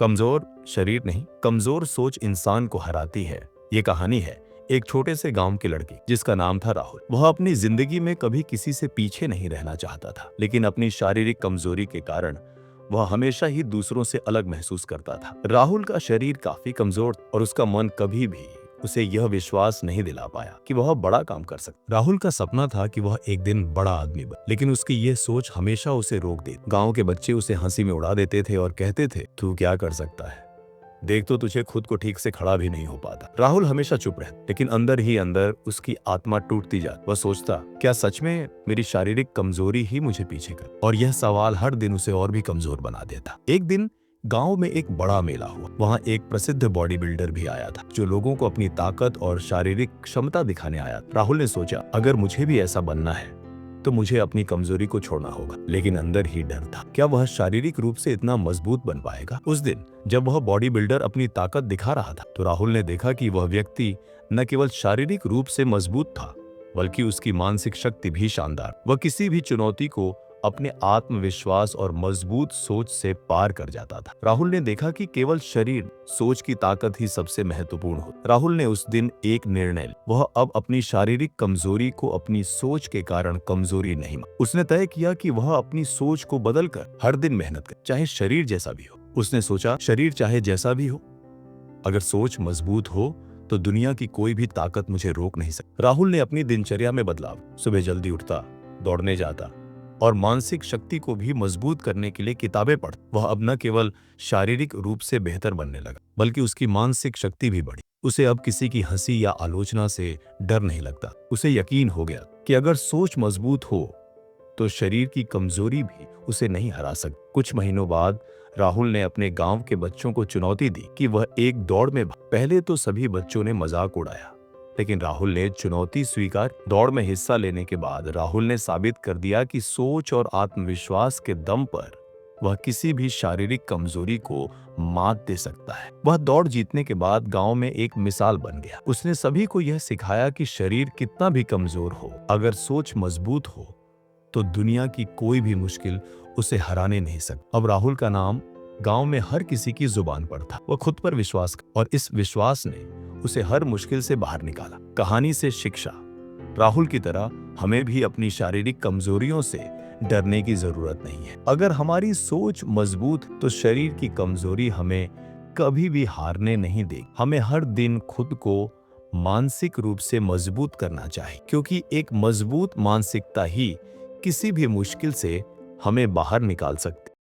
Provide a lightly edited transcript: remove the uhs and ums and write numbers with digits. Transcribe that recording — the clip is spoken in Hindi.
कमजोर शरीर नहीं, कमजोर सोच इंसान को हराती है। ये कहानी है एक छोटे से गांव के लड़के जिसका नाम था राहुल। वह अपनी जिंदगी में कभी किसी से पीछे नहीं रहना चाहता था, लेकिन अपनी शारीरिक कमजोरी के कारण वह हमेशा ही दूसरों से अलग महसूस करता था। राहुल का शरीर काफी कमजोर और उसका मन कभी भी उसे यह विश्वास नहीं दिला पाया कि वह बड़ा काम कर सकता। राहुल का सपना था कि वह एक दिन बड़ा आदमी बने, लेकिन उसकी यह सोच हमेशा उसे रोक देती। गांव के बच्चे उसे हंसी में उड़ा देते थे और कहते थे, तू क्या कर सकता है, देख तो तुझे खुद को ठीक से खड़ा भी नहीं हो पाता। राहुल हमेशा चुप रहता, लेकिन अंदर ही अंदर उसकी आत्मा टूटती जाती। वह सोचता, क्या सच में मेरी शारीरिक कमजोरी ही मुझे पीछे कर? और यह सवाल हर दिन उसे और भी कमजोर बना देता। एक दिन गांव में एक बड़ा मेला हुआ। वहां एक प्रसिद्ध बॉडी बिल्डर भी आया था, जो लोगों को अपनी ताकत और शारीरिक क्षमता दिखाने आया था। राहुल ने सोचा, अगर मुझे भी ऐसा बनना है तो मुझे अपनी कमजोरी को छोड़ना होगा। लेकिन अंदर ही डर था, क्या वह शारीरिक रूप से इतना मजबूत बन पाएगा? उस दिन जब वह बॉडी बिल्डर अपनी ताकत दिखा रहा था, तो राहुल ने देखा कि वह व्यक्ति न केवल शारीरिक रूप से मजबूत था, बल्कि उसकी मानसिक शक्ति भी शानदार। वह किसी भी चुनौती को अपने आत्मविश्वास और मजबूत सोच से पार कर जाता था। राहुल ने देखा कि केवल शरीर, सोच की ताकत ही सबसे महत्वपूर्ण हो। राहुल ने उस दिन एक निर्णय लिया। वह अब अपनी शारीरिक कमजोरी को अपनी सोच के कारण कमजोरी नहीं माना। उसने तय किया कि वह अपनी सोच को बदलकर हर दिन मेहनत करे, चाहे शरीर जैसा भी हो। उसने सोचा, शरीर चाहे जैसा भी हो, अगर सोच मजबूत हो तो दुनिया की कोई भी ताकत मुझे रोक नहीं सकती। राहुल ने अपनी दिनचर्या में बदलाव, सुबह जल्दी उठता, दौड़ने जाता और मानसिक शक्ति को भी मजबूत करने के लिए किताबें पढ़ता। वह अब न केवल शारीरिक रूप से बेहतर बनने लगा, बल्कि उसकी मानसिक शक्ति भी बढ़ी। उसे अब किसी की हंसी या आलोचना से डर नहीं लगता। उसे यकीन हो गया कि अगर सोच मजबूत हो तो शरीर की कमजोरी भी उसे नहीं हरा सकती। कुछ महीनों बाद राहुल ने अपने गांव के बच्चों को चुनौती दी कि वह एक दौड़ में पहले तो सभी बच्चों ने मजाक उड़ाया, लेकिन राहुल ने चुनौती स्वीकार। दौड़ में हिस्सा लेने के बाद राहुल ने साबित कर दिया कि सोच और आत्मविश्वास के दम पर वह किसी भी शारीरिक कमजोरी को मात दे सकता है। वह दौड़ जीतने के बाद गांव में एक मिसाल बन गया। उसने सभी को यह सिखाया कि शरीर कितना भी कमजोर हो, अगर सोच मजबूत हो तो दुनिया की कोई भी मुश्किल उसे हराने नहीं सकती। अब राहुल का नाम गांव में हर किसी की जुबान पर था। वह खुद पर विश्वास और इस विश्वास ने उसे हर मुश्किल से बाहर निकाला। कहानी से शिक्षा, राहुल की तरह हमें भी अपनी शारीरिक कमजोरियों से डरने की जरूरत नहीं है। अगर हमारी सोच मजबूत तो शरीर की कमजोरी हमें कभी भी हारने नहीं देगी। हमें हर दिन खुद को मानसिक रूप से मजबूत करना चाहिए, क्योंकि एक मजबूत मानसिकता ही किसी भी मुश्किल से हमें बाहर निकाल सकती।